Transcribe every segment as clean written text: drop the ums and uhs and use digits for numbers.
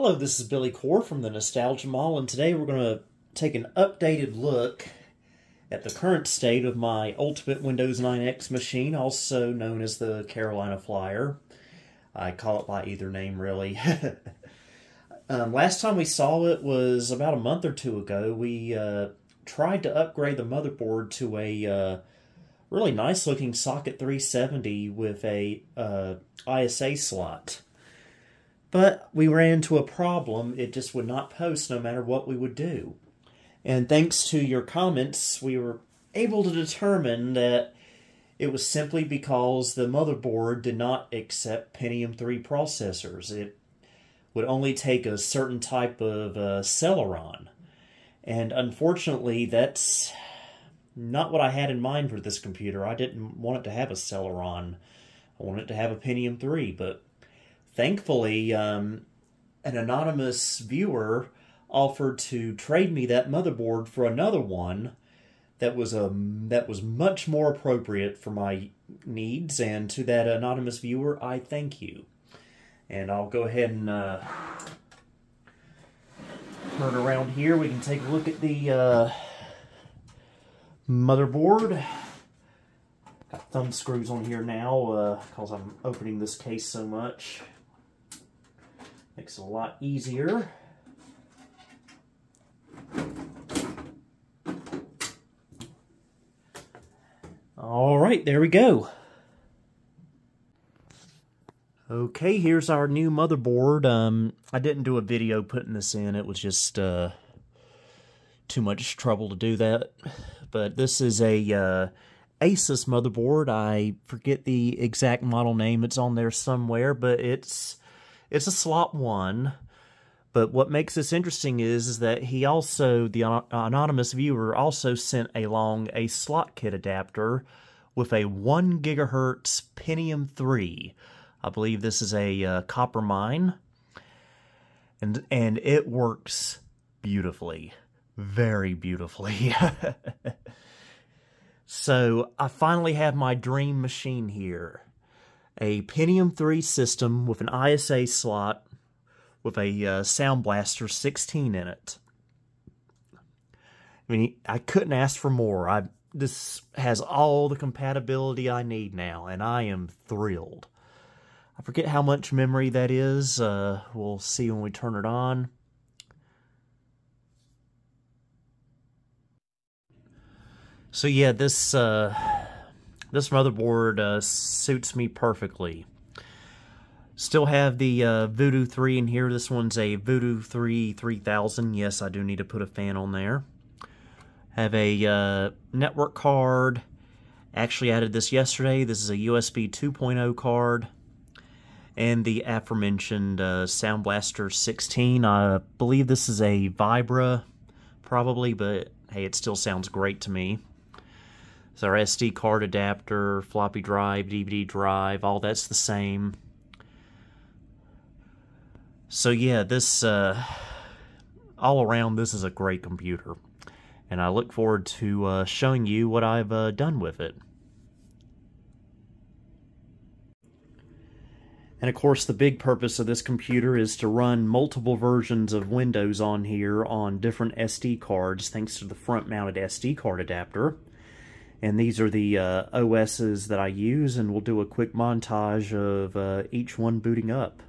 Hello, this is Billy Core from the Nostalgia Mall, and today we're going to take an updated look at the current state of my Ultimate Windows 9X machine, also known as the Carolina Flyer. I call it by either name, really. Last time we saw it was about a month or two ago. We tried to upgrade the motherboard to a really nice-looking socket 370 with a ISA slot. But we ran into a problem. It just would not post no matter what we would do. And thanks to your comments, we were able to determine that it was simply because the motherboard did not accept Pentium 3 processors. It would only take a certain type of Celeron. And unfortunately, that's not what I had in mind for this computer. I didn't want it to have a Celeron. I wanted it to have a Pentium 3, but thankfully, an anonymous viewer offered to trade me that motherboard for another one that was much more appropriate for my needs, and to that anonymous viewer, I thank you. And I'll go ahead and turn around here. We can take a look at the motherboard. Got thumb screws on here now because I'm opening this case so much. Makes it a lot easier. Alright, there we go. Okay, here's our new motherboard. I didn't do a video putting this in. It was just too much trouble to do that. But this is a Asus motherboard. I forget the exact model name. It's on there somewhere, but it's a slot 1. But what makes this interesting is that he also, the anonymous viewer, also sent along a slot kit adapter with a 1 gigahertz Pentium 3. I believe this is a copper mine. And it works beautifully. Very beautifully. So, I finally have my dream machine here. A Pentium 3 system with an ISA slot with a Sound Blaster 16 in it. I mean, I couldn't ask for more. This has all the compatibility I need now, and I am thrilled. I forget how much memory that is. We'll see when we turn it on. So yeah, this motherboard suits me perfectly. Still have the Voodoo 3 in here. This one's a Voodoo 3 3000. Yes, I do need to put a fan on there. Have a network card. Actually added this yesterday. This is a USB 2.0 card. And the aforementioned Sound Blaster 16. I believe this is a Vibra, probably, but hey, it still sounds great to me. It's our SD card adapter, floppy drive, DVD drive, all that's the same. So yeah, this, all around, this is a great computer. And I look forward to showing you what I've done with it. And of course, the big purpose of this computer is to run multiple versions of Windows on here on different SD cards, thanks to the front-mounted SD card adapter. And these are the OSs that I use, and we'll do a quick montage of each one booting up.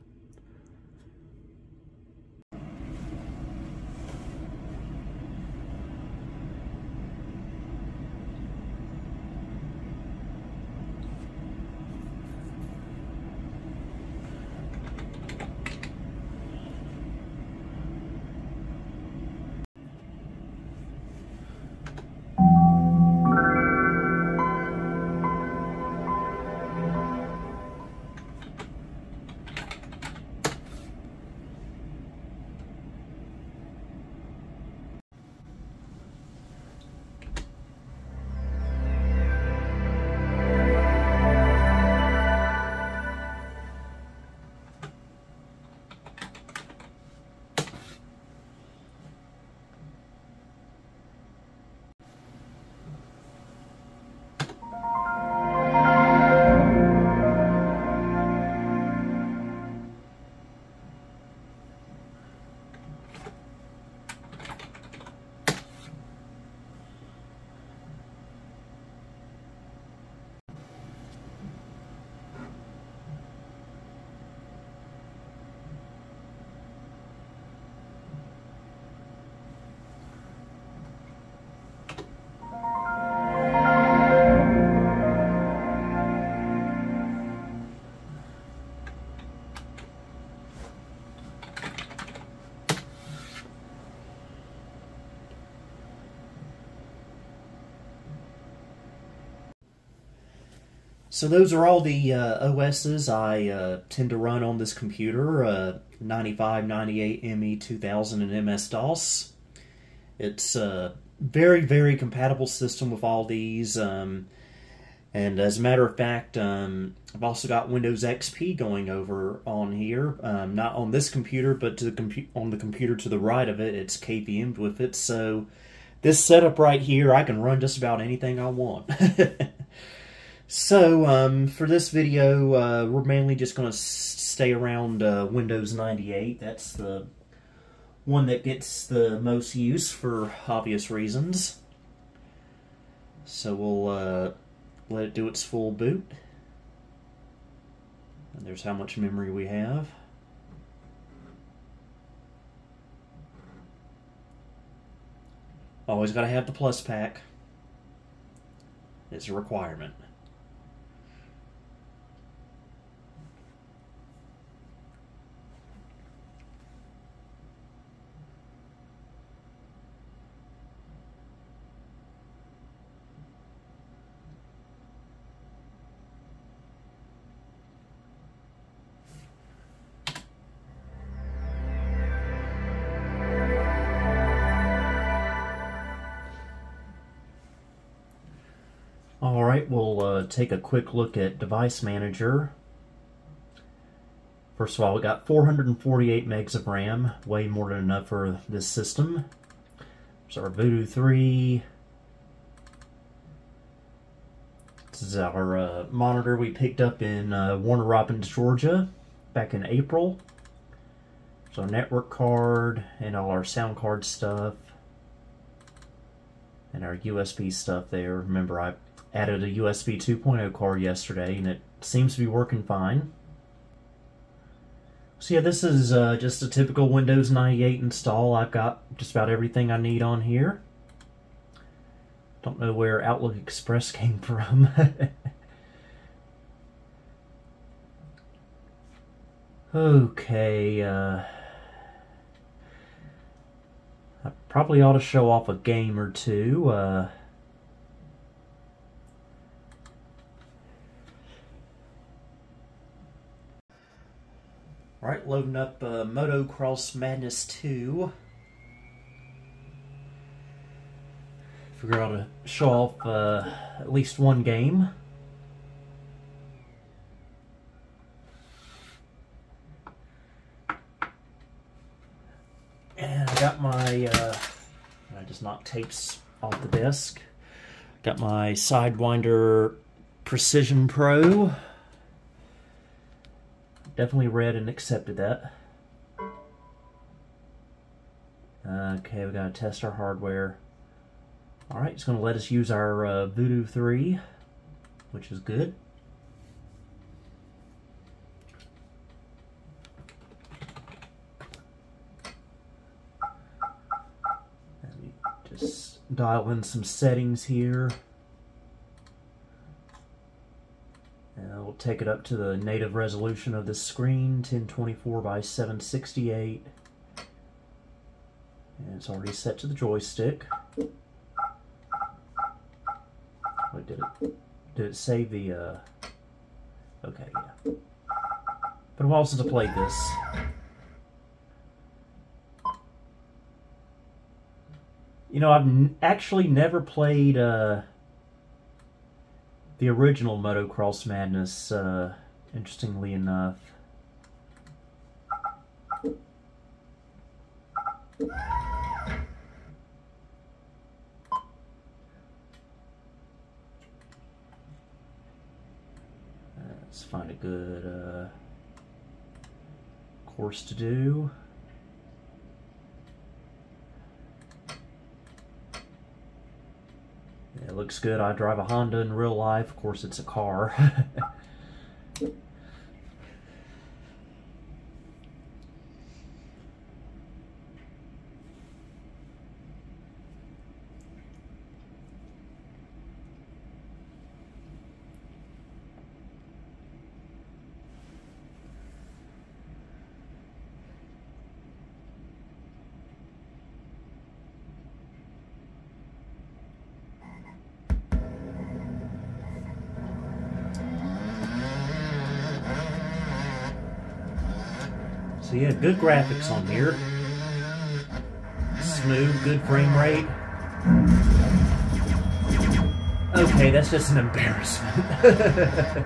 So those are all the OSs I tend to run on this computer, 95, 98, ME, 2000, and MS-DOS. It's a very, very compatible system with all these. And as a matter of fact, I've also got Windows XP going over on here. Not on this computer, but on the computer to the right of it, it's KVM'd with it. So this setup right here, I can run just about anything I want. So, for this video, we're mainly just going to stay around Windows 98. That's the one that gets the most use for obvious reasons. So we'll let it do its full boot. And there's how much memory we have. Always got to have the plus pack. It's a requirement. Alright, we'll take a quick look at Device Manager. First of all, we got 448 megs of RAM, way more than enough for this system. There's our Voodoo 3. This is our monitor we picked up in Warner Robins, Georgia, back in April. There's our network card and all our sound card stuff. And our USB stuff there. Remember, I added a USB 2.0 card yesterday, and it seems to be working fine. So yeah, this is just a typical Windows 98 install. I've got just about everything I need on here. Don't know where Outlook Express came from. Okay, I probably ought to show off a game or two. Alright, loading up Motocross Madness 2. Figure out to show off at least one game. And I got my, I just knocked tapes off the desk. Got my Sidewinder Precision Pro. Definitely read and accepted that. Okay, we gotta test our hardware. Alright, it's gonna let us use our Voodoo 3, which is good. Let me just dial in some settings here. We'll take it up to the native resolution of this screen, 1024 by 768. And it's already set to the joystick. Wait, did it save the, okay, yeah. But I've also played this. You know, I've actually never played, the original Motocross Madness, interestingly enough. Let's find a good course to do. It looks good. I drive a Honda in real life. Of course, it's a car. So yeah, good graphics on here. Smooth, good frame rate. Okay, that's just an embarrassment.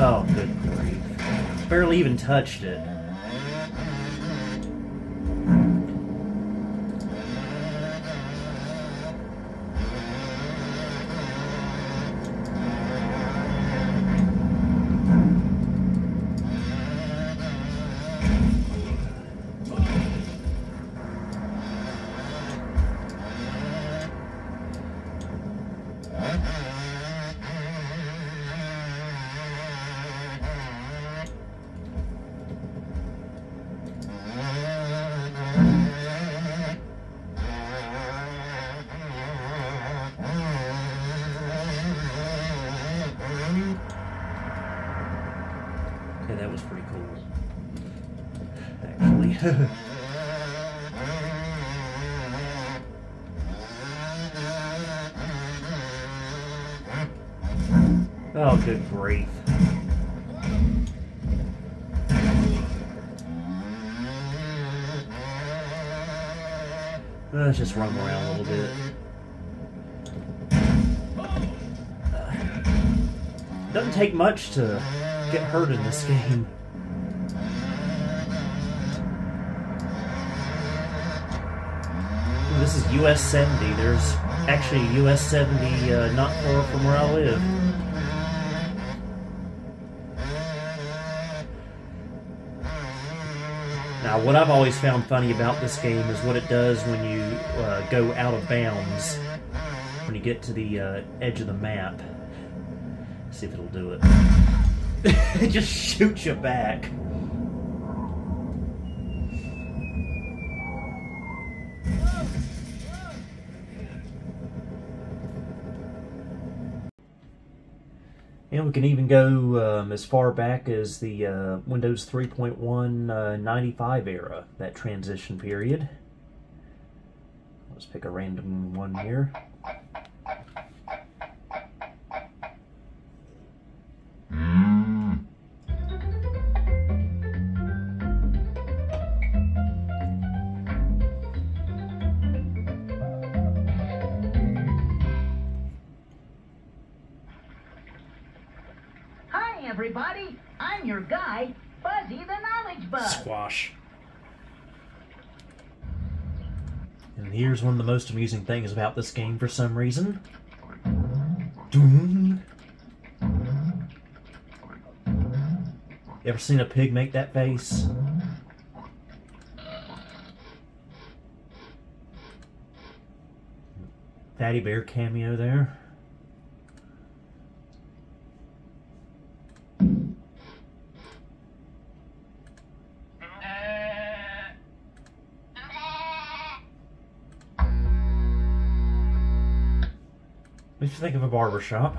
Oh, good grief. Barely even touched it. Okay, that was pretty cool, actually. Oh, good grief. Let's just run around a little bit. Doesn't take much to get hurt in this game. This is US 70. There's actually US 70 not far from where I live. Now, what I've always found funny about this game is what it does when you go out of bounds, when you get to the edge of the map. Let's see if it'll do it. It just shoots you back. And we can even go as far back as the Windows 3.1 95 era, that transition period. Let's pick a random one here. Everybody, I'm your guide, Fuzzy the Knowledge Bug. Squash. And here's one of the most amusing things about this game for some reason. Doom. You ever seen a pig make that face? Fatty Bear cameo there. What do you think of a barbershop?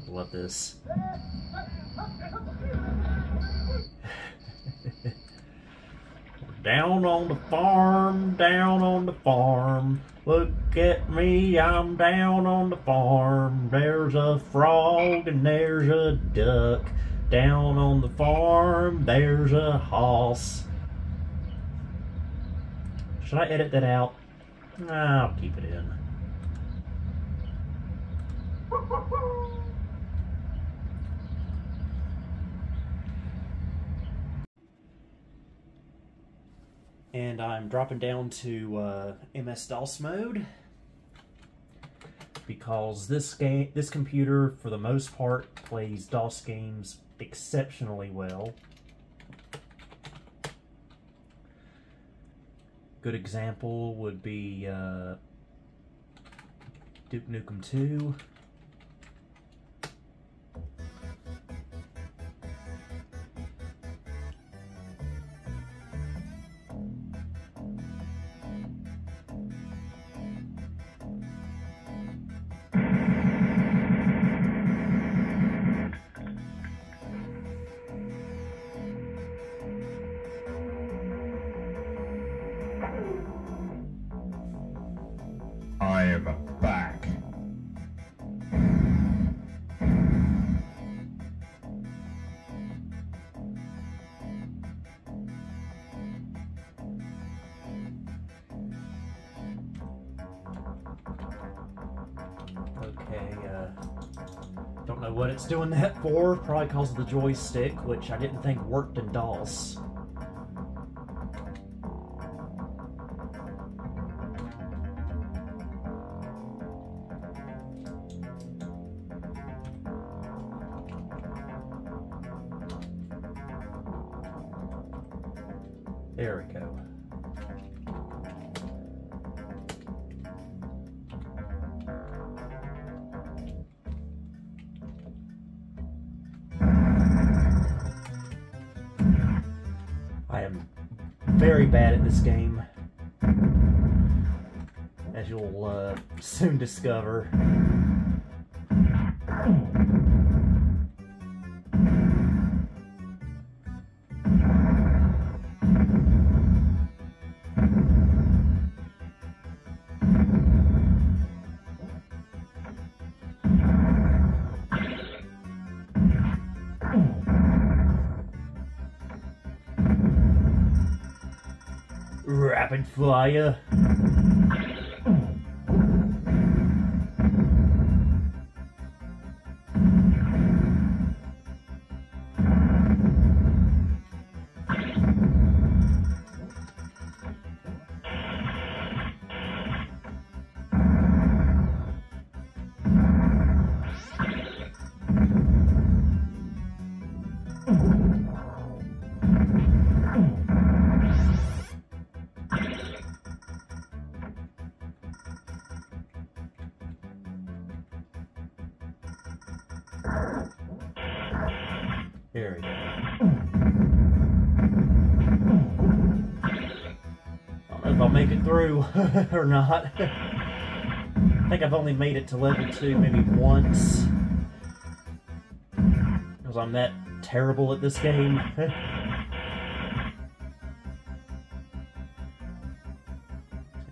Love this. Down on the farm, down on the farm. Look at me, I'm down on the farm. There's a frog and there's a duck. Down on the farm, there's a hoss. Should I edit that out? Nah, I'll keep it in. And I'm dropping down to MS-DOS mode. because this computer, for the most part, plays DOS games exceptionally well. Good example would be Duke Nukem 2. I am back. Okay, don't know what it's doing that for. Probably because of the joystick, which I didn't think worked in DOS. There we go. I am very bad at this game, as you'll soon discover. Rapid fire. There we go. I don't know if I'll make it through or not. I think I've only made it to level 2 maybe once, because I'm that terrible at this game. I think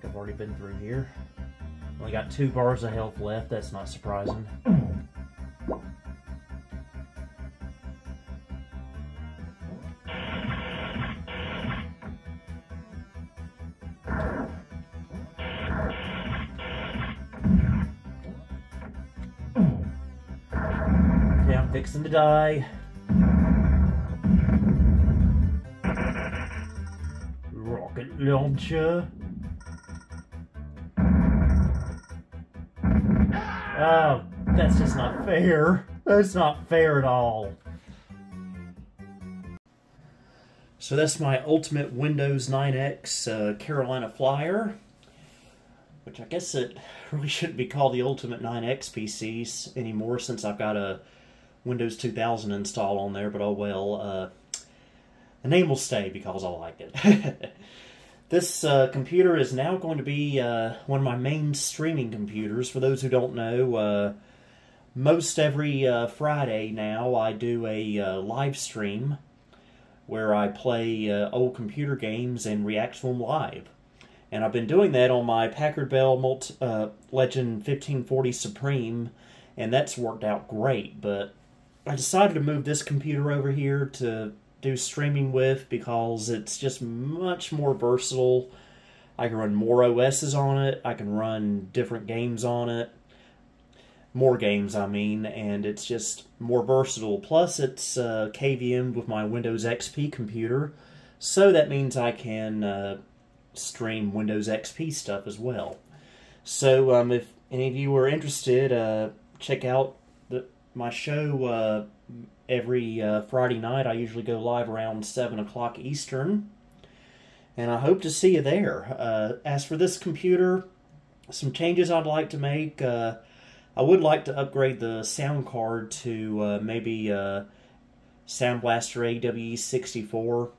I've already been through here. Only got 2 bars of health left, that's not surprising. Okay, I'm fixing to die. Rocket launcher. Oh, that's just not fair. That's not fair at all. So that's my ultimate Windows 9X Carolina Flyer, which I guess it really shouldn't be called the Ultimate 9X PCs anymore since I've got a Windows 2000 install on there, but oh well. The name will stay because I like it. This computer is now going to be one of my main streaming computers. For those who don't know, most every Friday now I do a live stream where I play old computer games and react to them live. And I've been doing that on my Packard Bell Legend 1540 Supreme, and that's worked out great. But I decided to move this computer over here to do streaming with because it's just much more versatile. I can run more OSs on it, I can run different games on it, more games I mean, and it's just more versatile. Plus it's KVM'd with my Windows XP computer, so that means I can stream Windows XP stuff as well. So if any of you are interested, check out my show every Friday night. I usually go live around 7 o'clock Eastern, and I hope to see you there. As for this computer, some changes I'd like to make. I would like to upgrade the sound card to maybe Sound Blaster AWE64,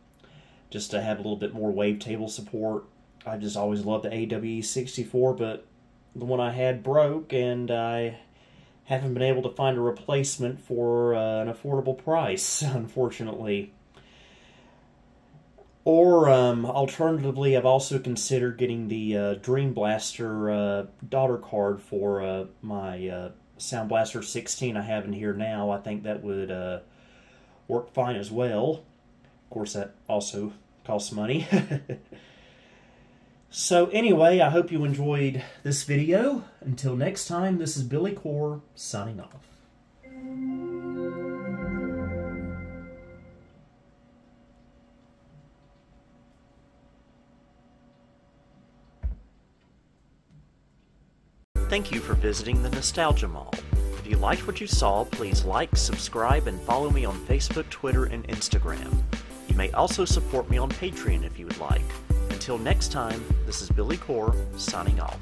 just to have a little bit more wavetable support. I just always loved the AWE64, but the one I had broke, and I haven't been able to find a replacement for an affordable price, unfortunately. Or, alternatively, I've also considered getting the Dream Blaster daughter card for my Sound Blaster 16 I have in here now. I think that would work fine as well. Of course, that also costs money. So anyway, I hope you enjoyed this video. Until next time, this is Billy Core signing off. Thank you for visiting the Nostalgia Mall. If you liked what you saw, please like, subscribe, and follow me on Facebook, Twitter, and Instagram. You may also support me on Patreon if you would like. Until next time, this is Billy Core, signing off.